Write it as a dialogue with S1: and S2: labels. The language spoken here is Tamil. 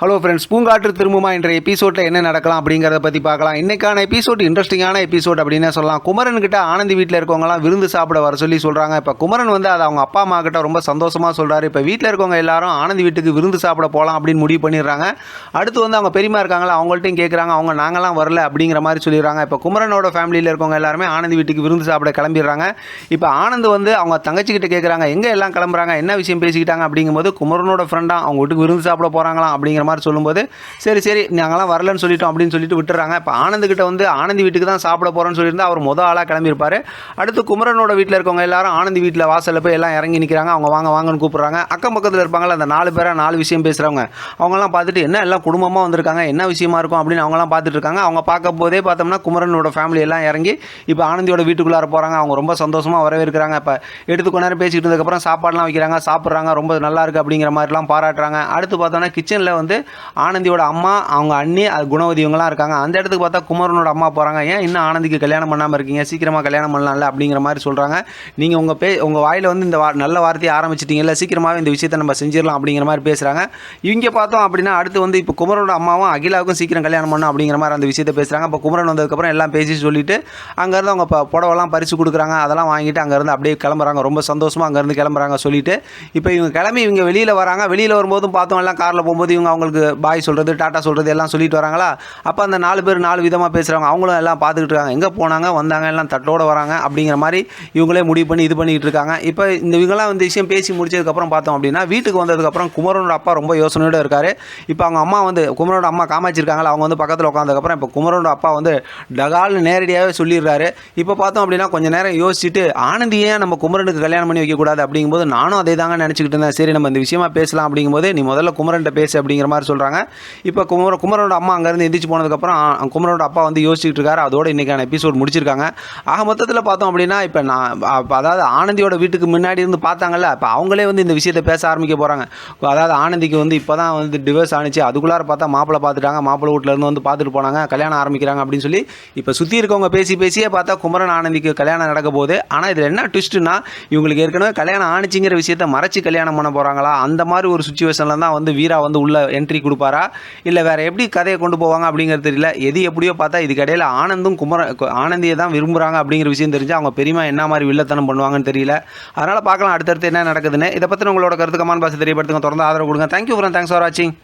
S1: ஹலோ ஃப்ரெண்ட்ஸ், பூங்காற்று திரும்புமா என்ற எபிசோடில் என்ன நடக்கலாம் அப்படிங்கிறத பற்றி பார்க்கலாம். இன்றைக்கான எபிசோட் இன்ட்ரெஸ்டிங்கான எபிசோட் அப்படின்னு சொல்லலாம். குமரன்கிட்ட ஆனந்தி வீட்டில் இருக்கவங்கலாம் விருந்து சாப்பிட வர சொல்லி சொல்கிறாங்க. இப்போ குமரன் வந்து அதை அவங்க அப்பா அம்மா கிட்ட ரொம்ப சந்தோஷமாக சொல்கிறாரு. இப்போ வீட்டில் இருக்கவங்க எல்லாரும் ஆனந்தி வீட்டுக்கு விருந்து சாப்பிட போகலாம் அப்படின்னு முடிவு பண்ணிடுறாங்க. அடுத்து வந்து அவங்க பெரியமா இருக்காங்களா, அவங்கள்ட்டையும் கேட்குறாங்க. அவங்க நாங்களாம் வரல அப்படிங்கிற மாதிரி சொல்லிடுறாங்க. இப்போ குமரனோட ஃபேமிலியில் இருக்கவங்க எல்லாருமே ஆனந்தி வீட்டுக்கு விருந்து சாப்பிட கிளம்பிடுறாங்க. இப்போ ஆனந்த் வந்து அவங்க தங்கச்சிக்கிட்ட கேட்குறாங்க, எங்கே எல்லாம் கிளம்புறாங்க, என்ன விஷயம் பேசிக்கிட்டாங்க அப்படிங்கும்போது, குமரனோட ஃப்ரெண்டாக அவங்க வீட்டுக்கு விருந்து சாப்பிட போகிறாங்களாம் அப்படிங்கிற மாதிரி சொல்லும்போது, சரி நாங்களாம் வரலன்னு சொல்லிட்டோம் அப்படின்னு சொல்லிட்டு விட்டுறாங்க. இப்போ ஆனந்துக்கிட்ட வந்து ஆனந்தி வீட்டுக்கு தான் சாப்பிட போகிறோன்னு சொல்லியிருந்தா அவர் மொதல் ஆளாக கிளம்பியிருப்பார். அடுத்து குமரனோட வீட்டில் இருக்கவங்க எல்லாரும் ஆனந்தி வீட்டில் வாசலில் போய் எல்லாம் இறங்கி நிற்கிறாங்க. அவங்க வாங்கன்னு கூப்பிட்றாங்க. அக்கம் பக்கத்தில் இருப்பாங்களா அந்த 4 பேராக 4 விஷயம் பேசுகிறவங்க, அவங்களாம் பார்த்துட்டு என்ன எல்லாம் குடும்பமாக வந்திருக்காங்க, என்ன விஷயமா இருக்கும் அப்படின்னு அவங்களாம் பார்த்துட்டு இருக்காங்க. அவங்க பார்க்க போதே பார்த்தோம்னா குமரனோட ஃபேமிலி எல்லாம் இறங்கி இப்போ ஆனந்தியோட வீட்டுக்குள்ளார போகிறாங்க. அவங்க ரொம்ப சந்தோஷமாக வரவேற்கிறாங்க. இப்போ எடுத்து கொஞ்ச நேரம் பேசிக்கிட்டு இருந்ததுக்கப்புறம் சாப்பாடுலாம் வைக்கிறாங்க, சாப்பிட்றாங்க, ரொம்ப நல்லா இருக்குது அப்படிங்கிற மாதிரிலாம் பாராட்டுறாங்க. அடுத்து பார்த்தோன்னா கிச்சனில் வந்து ஆனந்தியோட அம்மா, அவங்க அண்ணி, அது குணவதி இவங்கலாம் இருக்காங்க. அந்த இடத்துக்கு பார்த்தா குமரனோட அம்மா போகிறாங்க. ஏன் இன்னும் ஆனந்திக்கு கல்யாணம் பண்ணாமல் இருக்கீங்க, சீக்கிரமாக கல்யாணம் பண்ணலாம்ல அப்படிங்கிற மாதிரி சொல்கிறாங்க. நீங்கள் உங்கள் வாயில் வந்து இந்த நல்ல வார்த்தையை ஆரம்பிச்சிட்டிங்கல்ல, சீக்கிரமாகவே இந்த விஷயத்தை நம்ம செஞ்சிடலாம் அப்படிங்கிற மாதிரி பேசுகிறாங்க. இவங்க பார்த்தோம் அப்படின்னா அடுத்து வந்து இப்போ குமரனோட அம்மாவும் அகிலாவுக்கும் சீக்கிரம் கல்யாணம் பண்ணணும் அப்படிங்கிற மாதிரி அந்த விஷயத்தை பேசுகிறாங்க. இப்போ குமரன் வந்ததுக்கப்புறம் எல்லாம் பேசி சொல்லிவிட்டு அங்கேருந்து அவங்க புடவெல்லாம் பரிசு கொடுக்குறாங்க. அதெல்லாம் வாங்கிட்டு அங்கேருந்து அப்படியே கிளம்புறாங்க. ரொம்ப சந்தோஷமாக அங்கேருந்து கிளம்புறாங்க சொல்லிவிட்டு. இப்போ இவங்க கிளம்பி இவங்க வெளியில் வராங்க. வெளியில் வரும்போதும் பார்த்தோம் எல்லாம் காரில் போகும்போது இவங்க அவங்களுக்கு பாய் சொல்கிறது, டாட்டா சொல்கிறது எல்லாம் சொல்லிட்டு வராங்களா. அப்போ அந்த 4 பேர் 4 விதமாக பேசுகிறவங்க அவங்களும் எல்லாம் பார்த்துக்கிட்டு இருக்காங்க. எங்கே போனாங்க வந்தாங்க, எல்லாம் தட்டோடு வராங்க அப்படிங்கிற மாதிரி இவங்களே முடிவு பண்ணி இது பண்ணிக்கிட்டு இருக்காங்க. இப்போ இவங்கெல்லாம் இந்த விஷயம் பேசி முடிச்சதுக்கப்புறம் பார்த்தோம் அப்படின்னா வீட்டுக்கு வந்ததுக்கப்புறம் குமரனோட அப்பா ரொம்ப யோசனையோடு இருக்கார். இப்போ அவங்க அம்மா வந்து குமரனோட அம்மா காமாச்சிருக்காங்களா, அவங்க வந்து பக்கத்தில் உட்காந்ததுக்கப்புறம் இப்போ குமரனோட அப்பா வந்து டகால்னு நேரடியாகவே சொல்லிடுறாரு. இப்போ பார்த்தோம் அப்படின்னா கொஞ்சம் நேரம் யோசிச்சுட்டு, ஆனந்தியே நம்ம குமரனுக்கு கல்யாணம் பண்ணி வைக்கக்கூடாது அப்படிங்கும்போது நானும் அதே தாங்க நினச்சிக்கிட்டு இருந்தேன். சரி நம்ம இந்த விஷயமா பேசலாம் அப்படிங்கும்போது, நீ முதல்ல குமரன்ட்ட பேசு அப்படிங்கிற மாதிரி சொல்கிறாங்க. இப்போ குமரனோட அம்மா அங்கேருந்து எந்திரிச்சு போனதுக்கப்புறம் குமரனோட அப்பா வந்து யோசிச்சுட்டு இருக்காரு. அதோட இன்றைக்கான எபிசோட் முடிச்சிருக்காங்க. ஆக மொத்தத்தில் பார்த்தோம் அப்படின்னா இப்போ அதாவது ஆனந்தியோட வீட்டுக்கு முன்னாடி இருந்து பார்த்தாங்கல்ல, இப்போ அவங்களே வந்து இந்த விஷயத்தை பேச ஆரம்பிக்க போகிறாங்க. அதாவது ஆனந்திக்கு வந்து இப்போ தான் வந்து டிவோர்ஸ் ஆனிச்சு, அதுக்குள்ளார பார்த்தா மாப்பிள்ளை பார்த்துட்டாங்க, மாப்பிள்ளை வீட்டிலேருந்து வந்து பார்த்துட்டு போனாங்க, கல்யாணம் ஆரம்பிக்கிறாங்க அப்படின்னு சொல்லி இப்போ சுற்றி இருக்கவங்க பேசியே பார்த்தா குமரன் ஆனந்திக்கு கல்யாணம் நடக்க போகுது. ஆனால் இதில் என்ன ட்விஸ்ட்டுனா, இவங்களுக்கு ஏற்கனவே கல்யாணம் ஆணிச்சிங்கிற விஷயத்தை மறைச்சி கல்யாணம் பண்ண போகிறாங்களா, அந்த மாதிரி ஒரு சுச்சுவேஷனில் தான் வந்து வீரா வந்து உள்ள என்ட்ரி கொடுப்பாரா, இல்லை வேறு எப்படி கதையை கொண்டு போவாங்க அப்படிங்கிறது தெரியல. எது எப்படியோ பார்த்தா இதுக்கு இடையில ஆனந்தியை தான் விரும்புகிறாங்க அப்படிங்கிற விஷயம் தெரிஞ்சு அவங்க பெரியமா என்ன மாதிரி வில்லத்தனம் பண்ணுவாங்கன்னு தெரியல. அதனால் பார்க்கலாம் அடுத்தடுத்து என்ன நடக்குதுன்னு. இதை பற்றி உங்களோட கருத்து கமெண்ட் பாக்ஸ் தெரியப்படுத்துங்க. தொடர்ந்து ஆதரவு கொடுங்க. தேங்க்யூ ஃப்ரெண்ட், தேங்க்ஸ் ஃபார் வாட்சிங்.